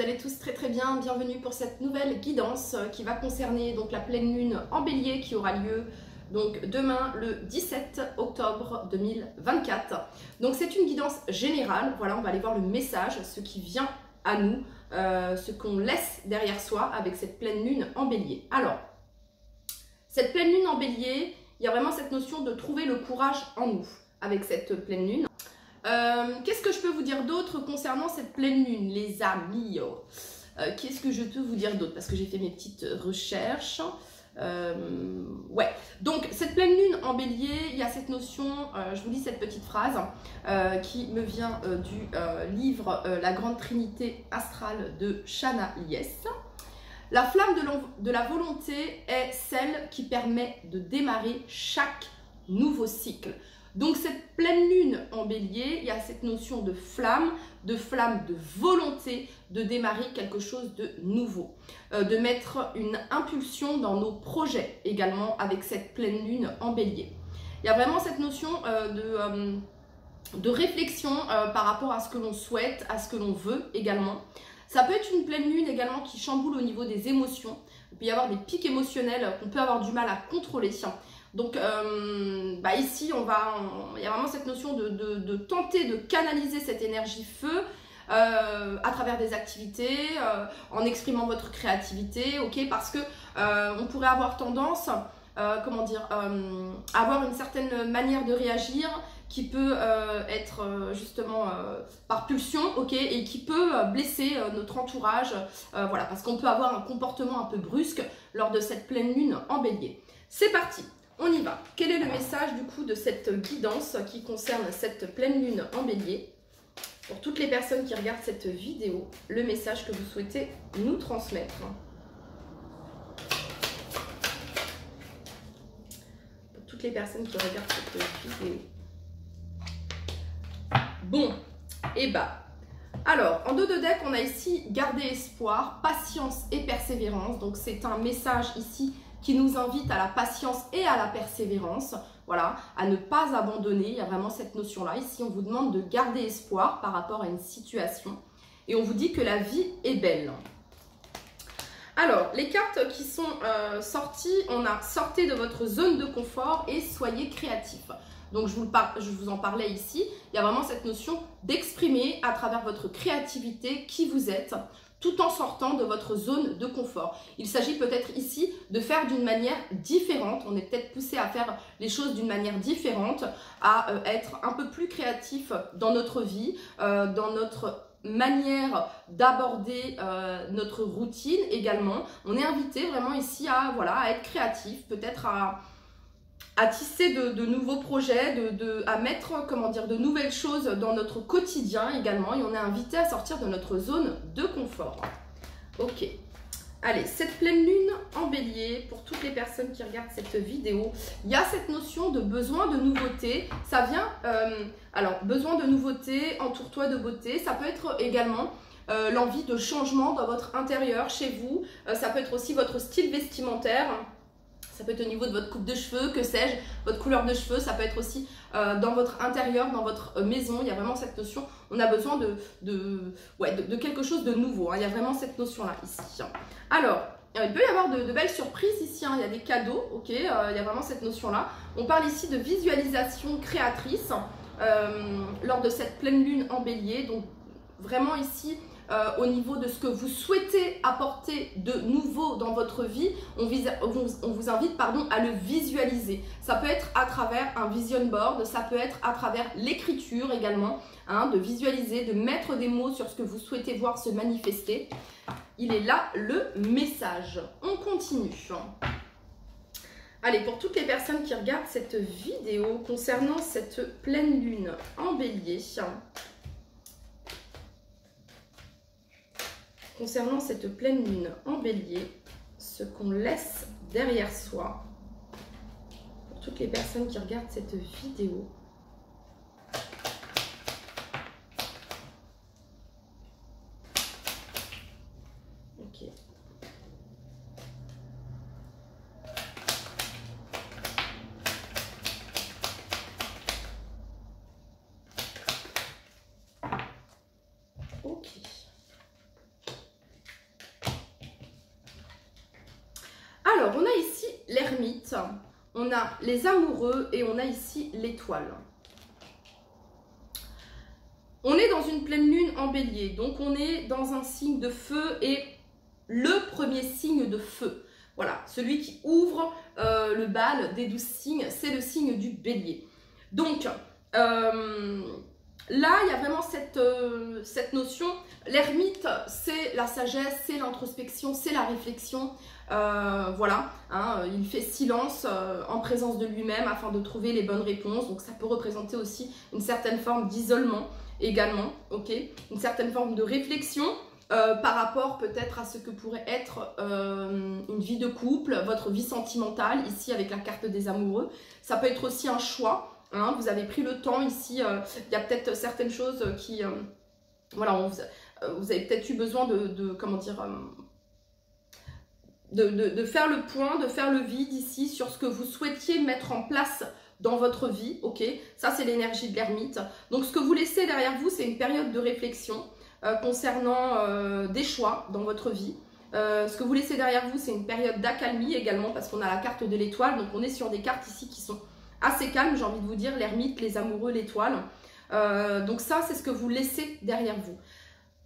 allez tous très très bien. Bienvenue pour cette nouvelle guidance qui va concerner donc la pleine lune en bélier qui aura lieu donc demain le 17 octobre 2024. Donc c'est une guidance générale, voilà, on va aller voir le message, ce qui vient à nous, ce qu'on laisse derrière soi avec cette pleine lune en bélier. Alors, cette pleine lune en bélier, il y a vraiment cette notion de trouver le courage en nous avec cette pleine lune. Qu'est-ce que je peux vous dire d'autre concernant cette pleine lune, les amis? Qu'est-ce que je peux vous dire d'autre? Parce que j'ai fait mes petites recherches. Ouais, donc cette pleine lune en bélier, il y a cette notion, je vous lis cette petite phrase qui me vient du livre La Grande Trinité Astrale de Shana Lies. La flamme de la volonté est celle qui permet de démarrer chaque nouveau cycle. Donc cette pleine lune en bélier, il y a cette notion de flamme de volonté de démarrer quelque chose de nouveau, de mettre une impulsion dans nos projets également avec cette pleine lune en bélier. Il y a vraiment cette notion de réflexion par rapport à ce que l'on souhaite, à ce que l'on veut également. Ça peut être une pleine lune également qui chamboule au niveau des émotions. Il peut y avoir des pics émotionnels qu'on peut avoir du mal à contrôler. Donc ici, il y a vraiment cette notion de tenter de canaliser cette énergie feu à travers des activités, en exprimant votre créativité, ok, parce que on pourrait avoir tendance, avoir une certaine manière de réagir qui peut être justement par pulsion, ok, et qui peut blesser notre entourage, voilà, parce qu'on peut avoir un comportement un peu brusque lors de cette pleine lune en bélier. C'est parti! On y va. Quel est le message du coup de cette guidance qui concerne cette pleine lune en bélier? Pour toutes les personnes qui regardent cette vidéo, le message que vous souhaitez nous transmettre. Pour toutes les personnes qui regardent cette vidéo. Bon, et alors, en dos de deck, on a ici garder espoir, patience et persévérance. Donc c'est un message ici qui nous invite à la patience et à la persévérance, voilà, à ne pas abandonner. Il y a vraiment cette notion-là. Ici, on vous demande de garder espoir par rapport à une situation et on vous dit que la vie est belle. Alors, les cartes qui sont sorties, on a sortez de votre zone de confort et soyez créatif. Donc, je vous en parlais ici. Il y a vraiment cette notion d'exprimer à travers votre créativité qui vous êtes, tout en sortant de votre zone de confort. Il s'agit peut-être ici de faire d'une manière différente. On est peut-être poussé à faire les choses d'une manière différente, à être un peu plus créatif dans notre vie, dans notre manière d'aborder notre routine également. On est invité vraiment ici à être créatif, peut-être à tisser de nouveaux projets, à mettre de nouvelles choses dans notre quotidien également. Et on est invité à sortir de notre zone de confort. Ok. Allez, cette pleine lune en bélier, pour toutes les personnes qui regardent cette vidéo, il y a cette notion de besoin de nouveauté. Ça vient, alors, besoin de nouveauté, entoure-toi de beauté. Ça peut être également l'envie de changement dans votre intérieur, chez vous. Ça peut être aussi votre style vestimentaire. Ça peut être au niveau de votre coupe de cheveux, que sais-je, votre couleur de cheveux. Ça peut être aussi dans votre intérieur, dans votre maison. Il y a vraiment cette notion, on a besoin de quelque chose de nouveau. Hein. Il y a vraiment cette notion-là ici. Alors, il peut y avoir de belles surprises ici. Hein. Il y a des cadeaux, ok. Il y a vraiment cette notion-là. On parle ici de visualisation créatrice lors de cette pleine lune en bélier. Donc, vraiment ici... au niveau de ce que vous souhaitez apporter de nouveau dans votre vie, on vous invite à le visualiser. Ça peut être à travers un vision board, ça peut être à travers l'écriture également, hein, de visualiser, de mettre des mots sur ce que vous souhaitez voir se manifester. Il est là le message. On continue. Allez, pour toutes les personnes qui regardent cette vidéo concernant cette pleine lune en bélier, concernant cette pleine lune en bélier, ce qu'on laisse derrière soi, pour toutes les personnes qui regardent cette vidéo. Ok. Ok. on a les amoureux et on a ici l'étoile. On est dans une pleine lune en bélier, donc on est dans un signe de feu et le premier signe de feu. Voilà, celui qui ouvre le bal des 12 signes, c'est le signe du bélier. Donc, là, il y a vraiment cette notion. L'ermite, c'est la sagesse, c'est l'introspection, c'est la réflexion. Voilà, hein, il fait silence en présence de lui-même afin de trouver les bonnes réponses. Donc, ça peut représenter aussi une certaine forme d'isolement également, ok, une certaine forme de réflexion par rapport peut-être à ce que pourrait être une vie de couple, votre vie sentimentale, ici avec la carte des amoureux. Ça peut être aussi un choix, hein, vous avez pris le temps ici, il y a peut-être certaines choses qui, voilà, vous avez peut-être eu besoin comment dire, de faire le point, de faire le vide ici sur ce que vous souhaitiez mettre en place dans votre vie, ok, ça c'est l'énergie de l'ermite. Donc ce que vous laissez derrière vous, c'est une période de réflexion concernant des choix dans votre vie. Ce que vous laissez derrière vous, c'est une période d'accalmie également, parce qu'on a la carte de l'étoile, donc on est sur des cartes ici qui sont assez calmes, j'ai envie de vous dire, l'ermite, les amoureux, l'étoile. Donc ça, c'est ce que vous laissez derrière vous.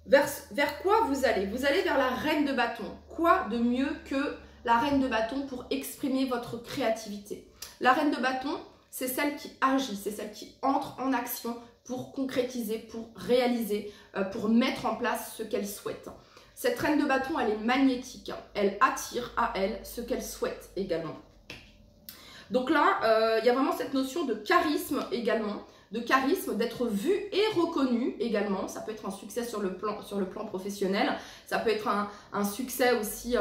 Vers quoi vous allez? Vous allez vers la reine de bâton. Quoi de mieux que la reine de bâton pour exprimer votre créativité? La reine de bâton, c'est celle qui agit, c'est celle qui entre en action pour concrétiser, pour réaliser, pour mettre en place ce qu'elle souhaite. Cette reine de bâton, elle est magnétique, elle attire à elle ce qu'elle souhaite également. Donc là, il y a vraiment cette notion de charisme également, d'être vu et reconnu également. Ça peut être un succès sur le plan professionnel, ça peut être un succès aussi,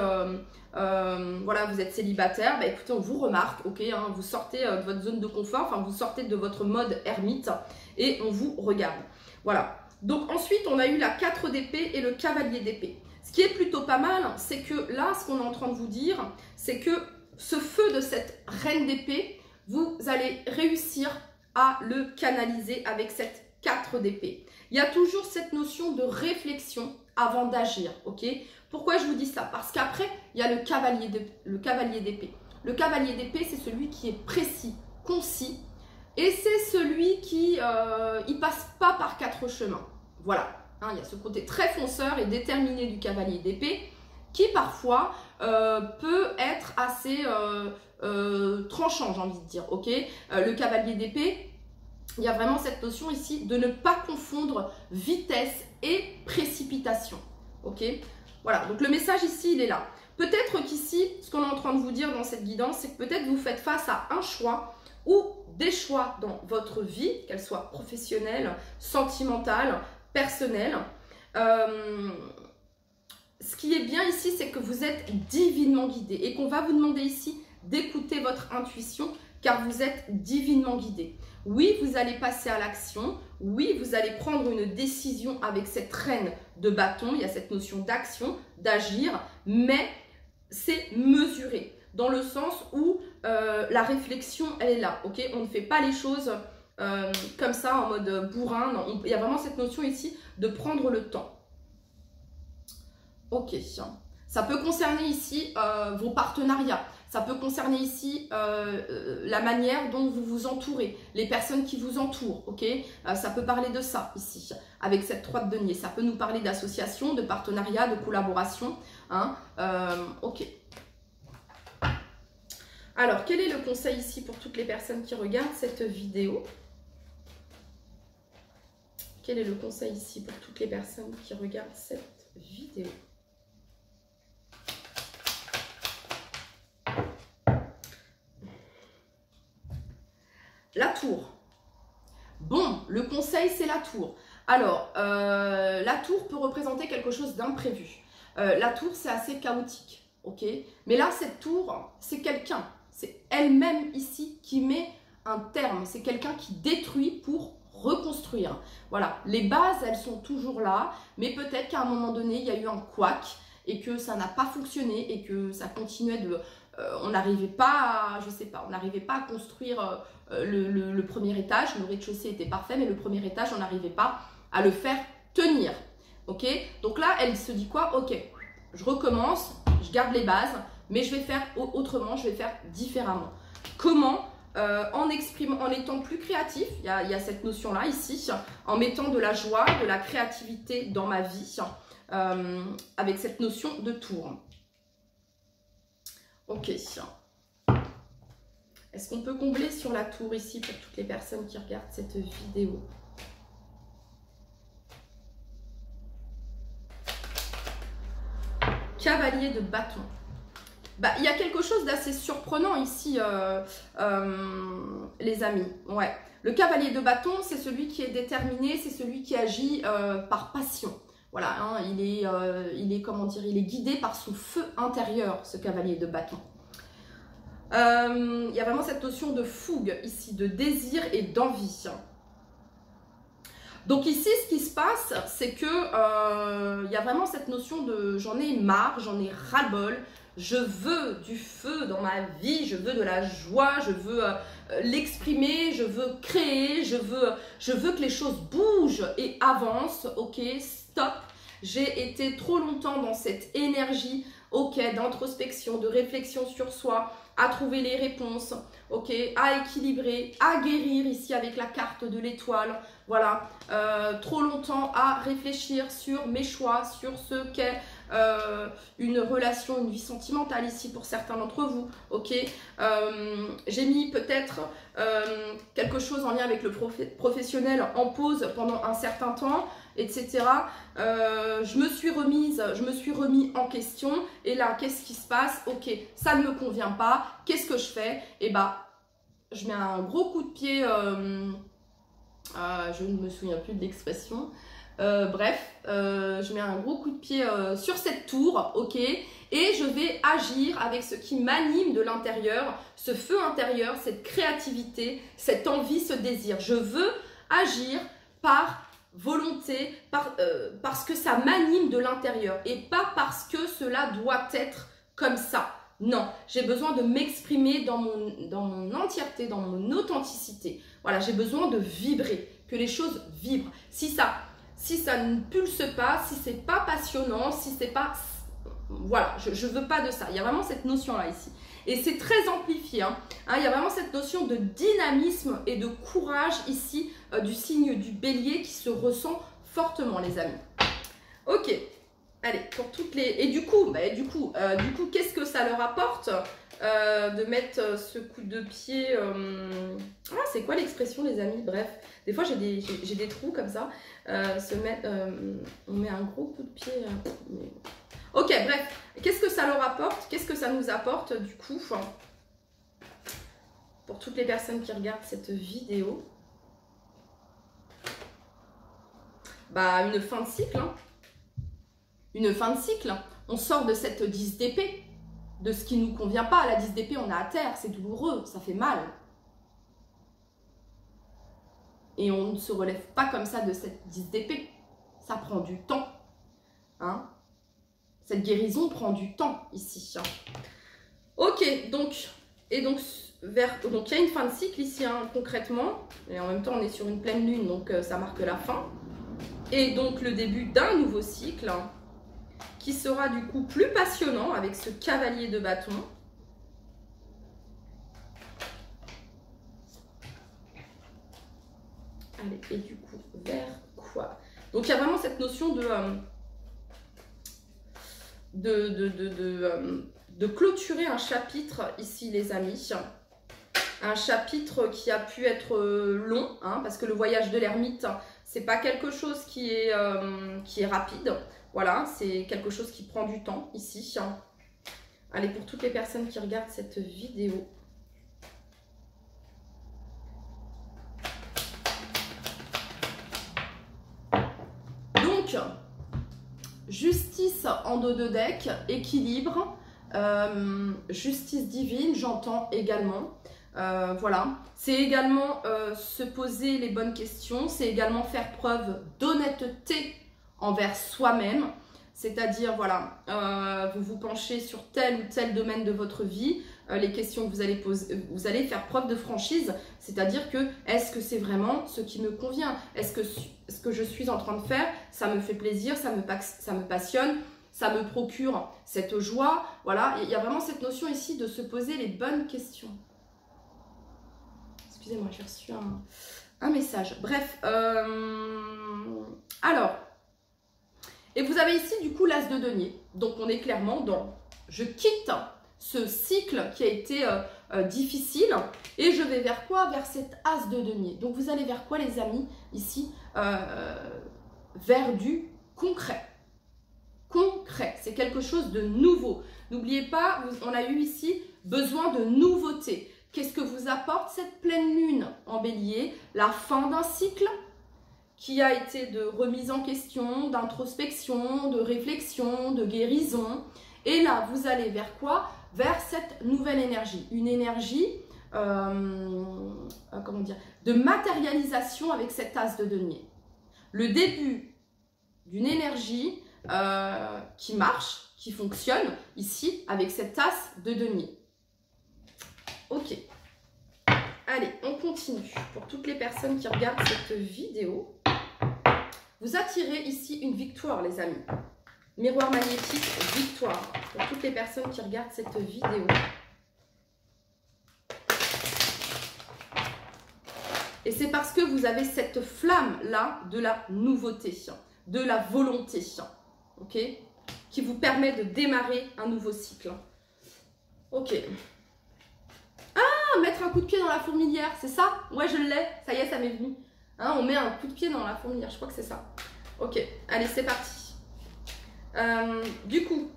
voilà, vous êtes célibataire, bah écoutez, on vous remarque, ok, hein, vous sortez de votre zone de confort, enfin vous sortez de votre mode ermite et on vous regarde. Voilà, donc ensuite on a eu la 4 d'épée et le cavalier d'épée. Ce qui est plutôt pas mal, c'est que là, ce qu'on est en train de vous dire, c'est que ce feu de cette reine d'épée, vous allez réussir à le canaliser avec cette 4 d'épée. Il y a toujours cette notion de réflexion avant d'agir, ok? Pourquoi je vous dis ça? Parce qu'après, il y a le cavalier d'épée. Le cavalier d'épée, c'est celui qui est précis, concis, et c'est celui qui il passe pas par 4 chemins. Voilà, hein, il y a ce côté très fonceur et déterminé du cavalier d'épée qui parfois peut être assez tranchant, j'ai envie de dire, ok? Le cavalier d'épée, il y a vraiment cette notion ici de ne pas confondre vitesse et précipitation, ok? Voilà, donc le message ici, il est là. Peut-être qu'ici, ce qu'on est en train de vous dire dans cette guidance, c'est que peut-être vous faites face à un choix ou des choix dans votre vie, qu'elle soit professionnelle, sentimentale, personnelle. Ce qui est bien ici, c'est que vous êtes divinement guidé et qu'on va vous demander ici d'écouter votre intuition car vous êtes divinement guidé. Oui, vous allez passer à l'action. Oui, vous allez prendre une décision avec cette reine de bâton. Il y a cette notion d'action, d'agir, mais c'est mesuré dans le sens où la réflexion, elle est là. Ok, on ne fait pas les choses comme ça en mode bourrin. Non, il y a vraiment cette notion ici de prendre le temps. Ok, ça peut concerner ici vos partenariats, ça peut concerner ici la manière dont vous vous entourez, les personnes qui vous entourent, ok, ça peut parler de ça ici, avec cette 3 de denier, ça peut nous parler d'association, de partenariat, de collaboration, hein, ok. Alors, quel est le conseil ici pour toutes les personnes qui regardent cette vidéo? Quel est le conseil ici pour toutes les personnes qui regardent cette vidéo? La tour. Bon, le conseil, c'est la tour. Alors, la tour peut représenter quelque chose d'imprévu. La tour, c'est assez chaotique, ok? Mais là, cette tour, c'est quelqu'un. C'est elle-même ici qui met un terme. C'est quelqu'un qui détruit pour reconstruire. Voilà, les bases, elles sont toujours là. Mais peut-être qu'à un moment donné, il y a eu un couac et que ça n'a pas fonctionné et que ça continuait de... on n'arrivait pas à, je sais pas, on n'arrivait pas à construire le premier étage. Le rez-de-chaussée était parfait, mais le premier étage, on n'arrivait pas à le faire tenir. Ok, donc là, elle se dit quoi? Ok, je recommence, je garde les bases, Mais je vais faire autrement, je vais faire différemment. Comment? En exprimant, en étant plus créatif, il y a cette notion-là ici, en mettant de la joie, de la créativité dans ma vie, avec cette notion de tour. Ok. Est-ce qu'on peut combler sur la tour ici pour toutes les personnes qui regardent cette vidéo? Cavalier de bâton. Bah, il y a quelque chose d'assez surprenant ici, les amis. Ouais. Le cavalier de bâton, c'est celui qui est déterminé, c'est celui qui agit par passion. Voilà, hein, il est, comment dire, il est guidé par son feu intérieur, ce cavalier de bâton. Il y a vraiment cette notion de fougue ici, de désir et d'envie. Donc ici, ce qui se passe, c'est que il y a vraiment cette notion de j'en ai marre, j'en ai ras-le-bol. Je veux du feu dans ma vie, je veux de la joie, je veux l'exprimer, je veux créer, je veux que les choses bougent et avancent. Ok, stop. J'ai été trop longtemps dans cette énergie, ok, d'introspection, de réflexion sur soi, à trouver les réponses, ok, à équilibrer, à guérir ici avec la carte de l'étoile. Voilà, trop longtemps à réfléchir sur mes choix, sur ce qu'est une relation, une vie sentimentale ici pour certains d'entre vous, ok. J'ai mis peut-être quelque chose en lien avec le professionnel en pause pendant un certain temps, etc. Je me suis remis en question et là, qu'est-ce qui se passe? Ok, ça ne me convient pas, qu'est-ce que je fais? Et bah, je mets un gros coup de pied, je ne me souviens plus de l'expression. Je mets un gros coup de pied sur cette tour, ok, et je vais agir avec ce qui m'anime de l'intérieur, ce feu intérieur, cette créativité, cette envie, ce désir. Je veux agir par volonté, parce que ça m'anime de l'intérieur et pas parce que cela doit être comme ça. Non, j'ai besoin de m'exprimer dans mon entièreté, dans mon authenticité. Voilà, j'ai besoin de vibrer, que les choses vibrent. Si ça ne pulse pas, si c'est pas passionnant, si c'est pas... Voilà, je veux pas de ça. Il y a vraiment cette notion-là ici. Et c'est très amplifié. Il y a vraiment cette notion de dynamisme et de courage ici du signe du bélier qui se ressent fortement, les amis. Ok, allez, pour toutes les... Et du coup, qu'est-ce que ça leur apporte de mettre ce coup de pied... Ah, c'est quoi l'expression, les amis? Bref, des fois, j'ai des trous comme ça. On met un gros coup de pied... mais... Ok, bref, qu'est-ce que ça leur apporte? Qu'est-ce que ça nous apporte du coup? Pour toutes les personnes qui regardent cette vidéo, bah une fin de cycle. Une fin de cycle. On sort de cette 10 d'épée, de ce qui ne nous convient pas. La 10 d'épée, on est à terre, c'est douloureux, ça fait mal. Et on ne se relève pas comme ça de cette 10 d'épée. Ça prend du temps. Cette guérison prend du temps ici. Ok, donc il y a une fin de cycle ici, concrètement. Et en même temps, on est sur une pleine lune, donc ça marque la fin. Et donc le début d'un nouveau cycle qui sera du coup plus passionnant avec ce cavalier de bâton. Allez, et du coup, vers quoi? Donc il y a vraiment cette notion de clôturer un chapitre ici, les amis. Un chapitre qui a pu être long, parce que le voyage de l'ermite, c'est pas quelque chose qui est rapide. Voilà, c'est quelque chose qui prend du temps ici. Allez, pour toutes les personnes qui regardent cette vidéo. Donc, justice en dos de deck, équilibre, justice divine, j'entends également. Voilà, c'est également se poser les bonnes questions, c'est également faire preuve d'honnêteté envers soi-même, c'est-à-dire, voilà, vous vous penchez sur tel ou tel domaine de votre vie, les questions que vous allez poser, vous allez faire preuve de franchise, c'est-à-dire que est-ce que c'est vraiment ce qui me convient? Est-ce que ce que je suis en train de faire, ça me fait plaisir, ça me passionne, ça me procure cette joie. Voilà, il y a vraiment cette notion ici de se poser les bonnes questions. Excusez-moi, j'ai reçu un message. Bref, alors, et vous avez ici du coup l'as de denier. Donc on est clairement dans je quitte ce cycle qui a été difficile et je vais vers quoi? Vers cet as de denier. Donc vous allez vers quoi les amis ici? Vers du concret. Concret, c'est quelque chose de nouveau. N'oubliez pas, on a eu ici besoin de nouveauté. Qu'est-ce que vous apporte cette pleine lune en bélier? La fin d'un cycle qui a été de remise en question, d'introspection, de réflexion, de guérison. Et là, vous allez vers quoi? Vers cette nouvelle énergie. Une énergie, comment dire, de matérialisation avec cet as de denier. Le début d'une énergie qui marche, qui fonctionne ici avec cet as de denier. Ok. Allez, on continue. Pour toutes les personnes qui regardent cette vidéo, vous attirez ici une victoire, les amis. Miroir magnétique, victoire. Pour toutes les personnes qui regardent cette vidéo. Et c'est parce que vous avez cette flamme-là de la nouveauté, de la volonté, ok, qui vous permet de démarrer un nouveau cycle. Ok. Ah, mettre un coup de pied dans la fourmilière, c'est ça? Ouais, je l'ai, ça y est, ça m'est venu. Hein, on met un coup de pied dans la fourmilière, je crois que c'est ça. Ok, allez, c'est parti. Du coup,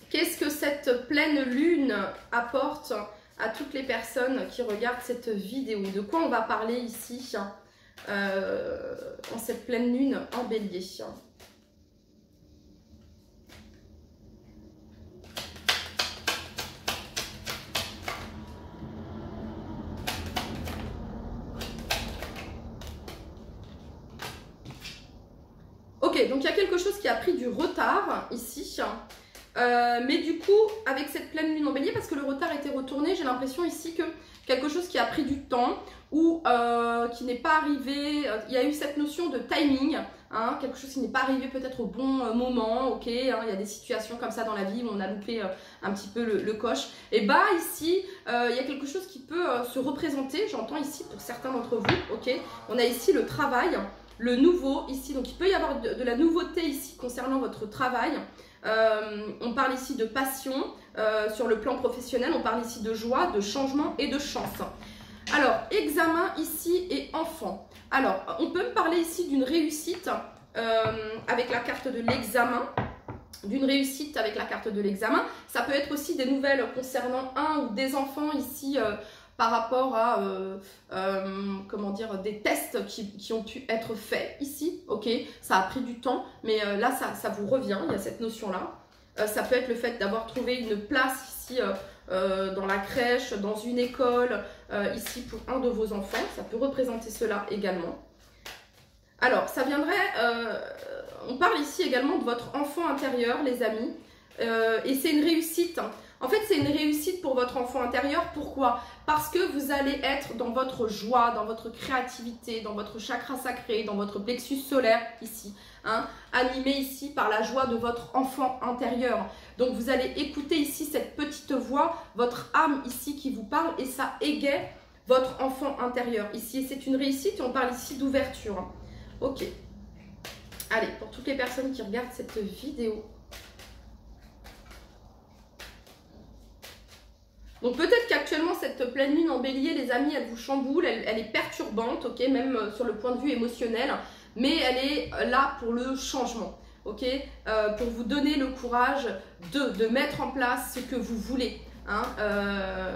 qu'est-ce que cette pleine lune apporte à toutes les personnes qui regardent cette vidéo? De quoi on va parler ici en cette pleine lune en bélier? Ok, donc il y a quelque chose qui a pris du retard ici. Mais du coup, avec cette pleine lune en bélier, parce que le retard était retourné, j'ai l'impression ici que quelque chose qui a pris du temps ou qui n'est pas arrivé, il y a eu cette notion de timing, hein, quelque chose qui n'est pas arrivé peut-être au bon moment, ok, hein, il y a des situations comme ça dans la vie où on a loupé un petit peu le coche. Et bah ici, il y a quelque chose qui peut se représenter, j'entends ici pour certains d'entre vous, ok, on a ici le travail, le nouveau ici, donc il peut y avoir de la nouveauté ici concernant votre travail. On parle ici de passion sur le plan professionnel, on parle ici de joie, de changement et de chance. Alors, examen ici et enfant. Alors, on peut me parler ici d'une réussite avec la carte de l'examen. D'une réussite avec la carte de l'examen. Ça peut être aussi des nouvelles concernant un ou des enfants ici par rapport à comment dire, des tests qui ont pu être faits ici, ok, ça a pris du temps, mais là ça vous revient, il y a cette notion-là. Ça peut être le fait d'avoir trouvé une place ici dans la crèche, dans une école, ici pour un de vos enfants, ça peut représenter cela également. Alors, ça viendrait, on parle ici également de votre enfant intérieur, les amis, et c'est une réussite. En fait, c'est une réussite pour votre enfant intérieur. Pourquoi? Parce que vous allez être dans votre joie, dans votre créativité, dans votre chakra sacré, dans votre plexus solaire ici, hein, animé ici par la joie de votre enfant intérieur. Donc, vous allez écouter ici cette petite voix, votre âme ici qui vous parle et ça égaie votre enfant intérieur ici. Et c'est une réussite et on parle ici d'ouverture. Ok. Allez, pour toutes les personnes qui regardent cette vidéo. Donc peut-être qu'actuellement cette pleine lune en bélier, les amis, elle vous chamboule, elle est perturbante, ok, même sur le point de vue émotionnel, mais elle est là pour le changement, ok, pour vous donner le courage de mettre en place ce que vous voulez, hein,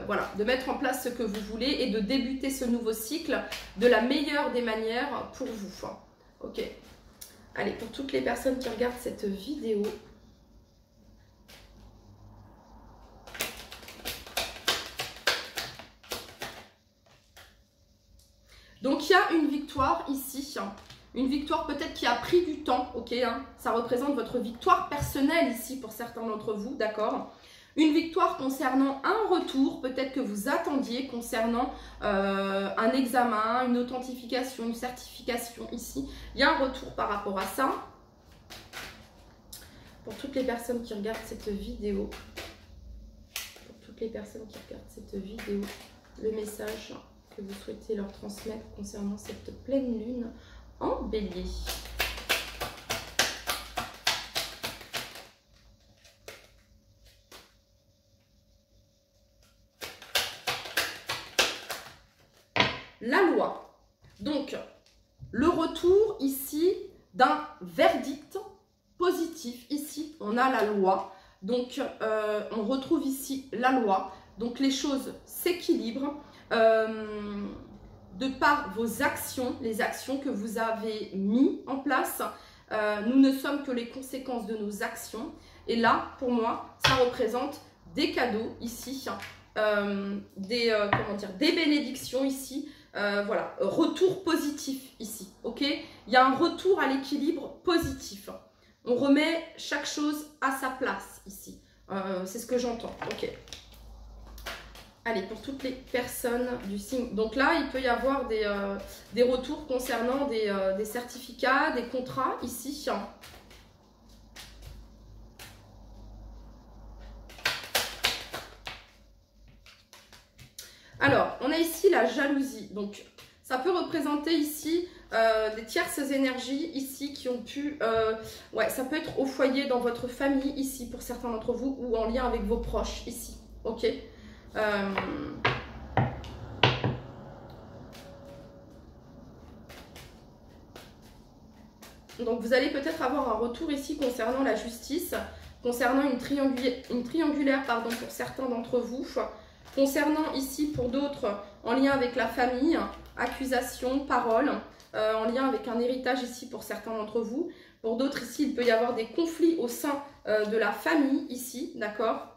voilà, de mettre en place ce que vous voulez et de débuter ce nouveau cycle de la meilleure des manières pour vous, ok. Allez, pour toutes les personnes qui regardent cette vidéo, donc il y a une victoire ici, une victoire peut-être qui a pris du temps, ok, hein, ça représente votre victoire personnelle ici pour certains d'entre vous, d'accord. Une victoire concernant un retour, peut-être que vous attendiez concernant un examen, une authentification, une certification ici. Il y a un retour par rapport à ça. pour toutes les personnes qui regardent cette vidéo, le message que vous souhaitez leur transmettre concernant cette pleine lune en bélier. La loi. Donc, le retour ici d'un verdict positif. Ici, on a la loi. Donc, on retrouve ici la loi. Donc, les choses s'équilibrent de par vos actions, les actions que vous avez mises en place. Nous ne sommes que les conséquences de nos actions. Et là, pour moi, ça représente des cadeaux ici, des bénédictions ici. Voilà, retour positif ici, ok? Il y a un retour à l'équilibre positif. On remet chaque chose à sa place ici. C'est ce que j'entends, ok? Allez, pour toutes les personnes du signe. Donc là, il peut y avoir des retours concernant des certificats, des contrats ici. Alors, on a ici la jalousie. Donc, ça peut représenter ici des tierces énergies ici qui ont pu... ouais, ça peut être au foyer, dans votre famille ici pour certains d'entre vous ou en lien avec vos proches ici. Ok. Donc, vous allez peut-être avoir un retour ici concernant la justice, concernant une triangulaire pardon, pour certains d'entre vous. Concernant ici pour d'autres en lien avec la famille, accusation, parole, en lien avec un héritage ici pour certains d'entre vous. Pour d'autres ici, il peut y avoir des conflits au sein de la famille ici, d'accord?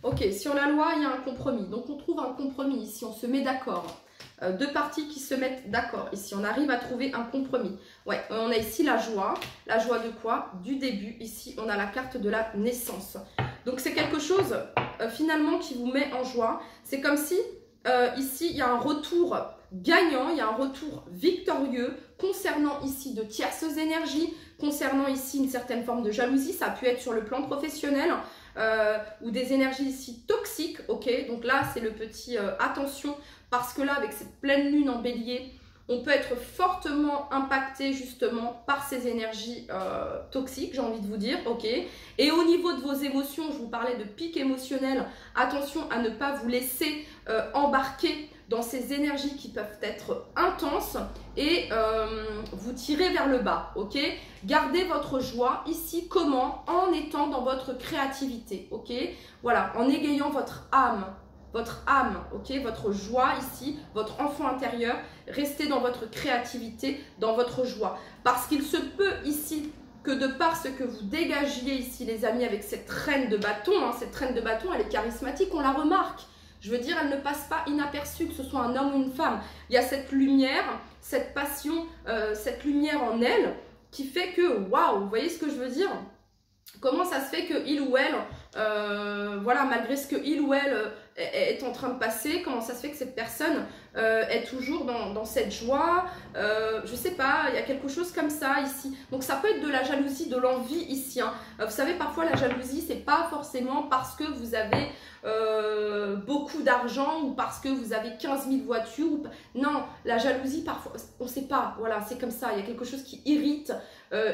Ok, sur la loi, il y a un compromis. Donc on trouve un compromis ici, on se met d'accord. Deux parties qui se mettent d'accord. Ici, on arrive à trouver un compromis. Ouais, on a ici la joie. La joie de quoi? Du début. Ici, on a la carte de la naissance. Donc, c'est quelque chose, finalement, qui vous met en joie. C'est comme si, ici, il y a un retour gagnant, il y a un retour victorieux concernant ici de tierces énergies, concernant ici une certaine forme de jalousie. Ça a pu être sur le plan professionnel ou des énergies ici toxiques. Ok, donc là, c'est le petit attention. Parce que là, avec cette pleine lune en bélier, on peut être fortement impacté justement par ces énergies toxiques, j'ai envie de vous dire, ok? Et au niveau de vos émotions, je vous parlais de pic émotionnel, attention à ne pas vous laisser embarquer dans ces énergies qui peuvent être intenses et vous tirer vers le bas, ok? Gardez votre joie ici, comment? En étant dans votre créativité, ok? Voilà, en égayant votre âme, ok, votre joie ici, votre enfant intérieur, restez dans votre créativité, dans votre joie. Parce qu'il se peut ici que de par ce que vous dégagiez ici, les amis, avec cette reine de bâton, cette reine de bâton, elle est charismatique, on la remarque. Je veux dire, elle ne passe pas inaperçue, que ce soit un homme ou une femme. Il y a cette lumière, cette passion, cette lumière en elle qui fait que, waouh, vous voyez ce que je veux dire? Comment ça se fait que il ou elle, voilà, malgré ce que il ou elle est en train de passer, comment ça se fait que cette personne est toujours dans cette joie, je sais pas, il y a quelque chose comme ça ici. Donc ça peut être de la jalousie, de l'envie ici. Hein. Vous savez, parfois la jalousie, c'est pas forcément parce que vous avez beaucoup d'argent ou parce que vous avez 15 000 voitures. Non, la jalousie, parfois, on sait pas, voilà, c'est comme ça, il y a quelque chose qui irrite.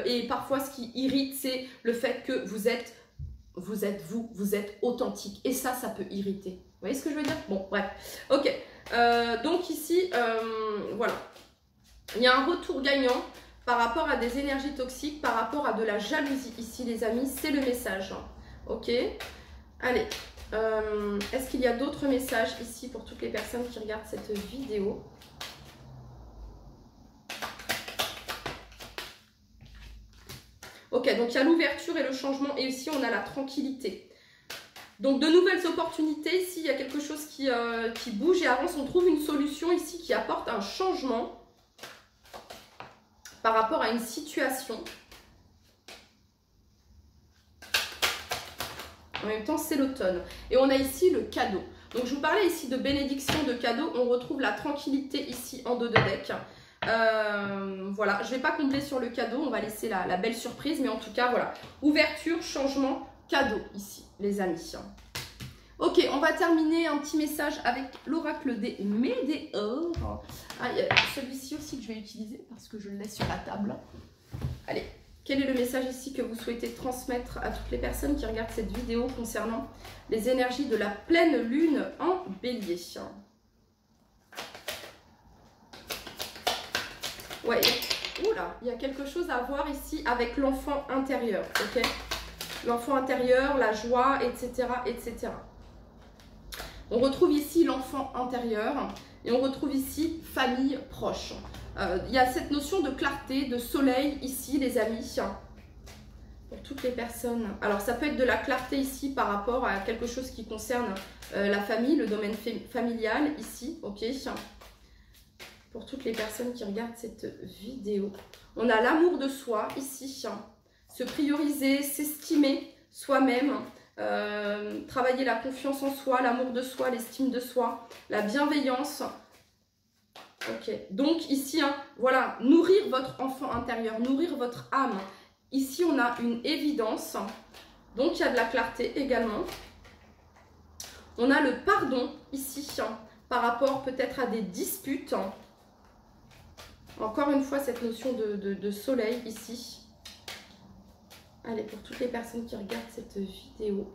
Et parfois, ce qui irrite, c'est le fait que vous êtes authentique. Et ça peut irriter. Vous voyez ce que je veux dire? Bon, bref. Ok. Donc ici, voilà. Il y a un retour gagnant par rapport à des énergies toxiques, par rapport à de la jalousie. Ici, les amis, c'est le message. Ok. Allez. Est-ce qu'il y a d'autres messages ici pour toutes les personnes qui regardent cette vidéo? Ok, donc il y a l'ouverture et le changement et ici on a la tranquillité. Donc de nouvelles opportunités, ici il y a quelque chose qui bouge et avance, on trouve une solution ici qui apporte un changement par rapport à une situation. En même temps c'est l'automne. Et on a ici le cadeau. Donc je vous parlais ici de bénédiction, de cadeaux. On retrouve la tranquillité ici en dos de deck. Voilà, je ne vais pas combler sur le cadeau, on va laisser la belle surprise. Mais en tout cas, voilà, ouverture, changement, cadeau ici, les amis. Ok, on va terminer un petit message avec l'oracle des Médéors. Ah, il y a celui-ci aussi que je vais utiliser parce que je le laisse sur la table. Allez, quel est le message ici que vous souhaitez transmettre à toutes les personnes qui regardent cette vidéo concernant les énergies de la pleine lune en bélier? Ouais, oula, il y a quelque chose à voir ici avec l'enfant intérieur, ok? L'enfant intérieur, la joie, etc., etc. On retrouve ici l'enfant intérieur et on retrouve ici famille proche. Il y a cette notion de clarté, de soleil ici, les amis, pour toutes les personnes. Alors, ça peut être de la clarté ici par rapport à quelque chose qui concerne la famille, le domaine familial ici, ok? Pour toutes les personnes qui regardent cette vidéo. On a l'amour de soi ici, se prioriser, s'estimer soi-même, travailler la confiance en soi, l'amour de soi, l'estime de soi, la bienveillance. Ok, donc ici, voilà, nourrir votre enfant intérieur, nourrir votre âme. Ici, on a une évidence, donc il y a de la clarté également. On a le pardon ici, par rapport peut-être à des disputes. Encore une fois, cette notion de soleil ici. Allez, pour toutes les personnes qui regardent cette vidéo.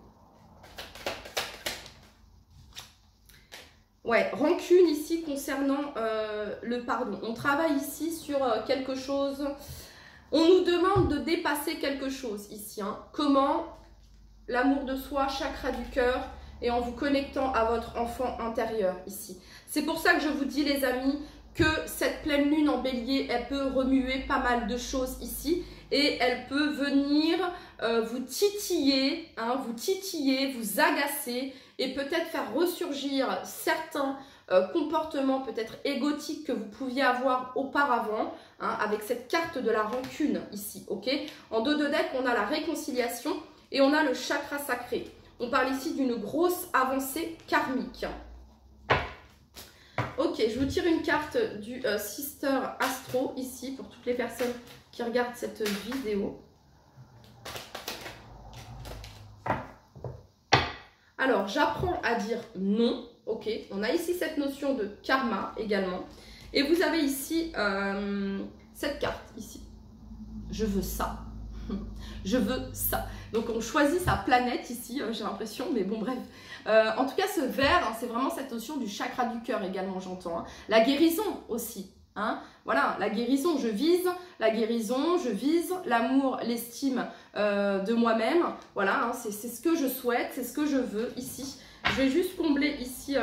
Ouais, rancune ici concernant le pardon. On travaille ici sur quelque chose. On nous demande de dépasser quelque chose ici. Comment l'amour de soi, chakra du cœur, et en vous connectant à votre enfant intérieur ici. C'est pour ça que je vous dis, les amis, que cette pleine lune en bélier, elle peut remuer pas mal de choses ici. Et elle peut venir vous titiller, vous agacer et peut-être faire ressurgir certains comportements peut-être égotiques que vous pouviez avoir auparavant, avec cette carte de la rancune ici, ok? En dos de deck, on a la réconciliation et on a le chakra sacré. On parle ici d'une grosse avancée karmique. Ok, je vous tire une carte du Sister Astro ici pour toutes les personnes qui regardent cette vidéo. Alors, j'apprends à dire non. Ok, on a ici cette notion de karma également. Et vous avez ici cette carte ici. Je veux ça. Je veux ça. Donc, on choisit sa planète ici, j'ai l'impression, mais bon, bref. En tout cas, ce vert, c'est vraiment cette notion du chakra du cœur également, j'entends. La guérison aussi. Voilà, la guérison, je vise la guérison, je vise l'amour, l'estime de moi-même. Voilà, c'est ce que je souhaite, c'est ce que je veux ici. Je vais juste combler ici.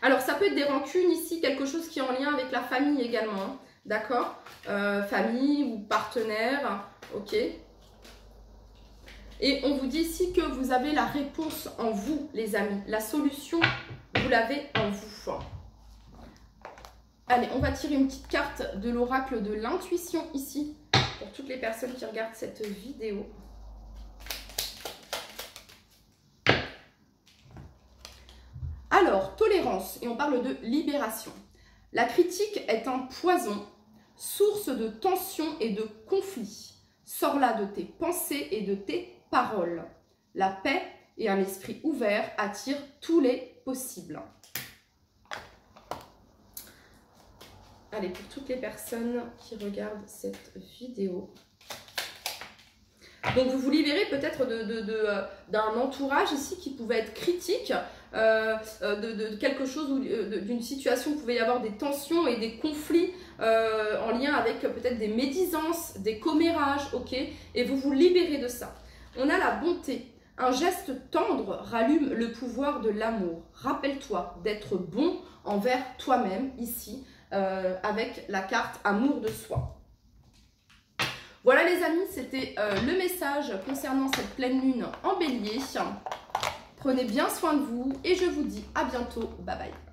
Alors, ça peut être des rancunes ici, quelque chose qui est en lien avec la famille également. D'accord, famille ou partenaire, ok. Et on vous dit ici que vous avez la réponse en vous, les amis. La solution, vous l'avez en vous. Allez, on va tirer une petite carte de l'oracle de l'intuition ici, pour toutes les personnes qui regardent cette vidéo. Alors, tolérance, et on parle de libération. La critique est un poison, source de tension et de conflit. Sors-la de tes pensées et de tes paroles. La paix et un esprit ouvert attirent tous les possibles. Allez, pour toutes les personnes qui regardent cette vidéo. Donc, vous vous libérez peut-être d'un entourage ici qui pouvait être critique, de quelque chose, d'une situation où il pouvait y avoir des tensions et des conflits en lien avec peut-être des médisances, des commérages, ok? Et vous vous libérez de ça. On a la bonté. Un geste tendre rallume le pouvoir de l'amour. Rappelle-toi d'être bon envers toi-même ici, avec la carte amour de soi. Voilà les amis, c'était le message concernant cette pleine lune en bélier. Prenez bien soin de vous et je vous dis à bientôt. Bye bye.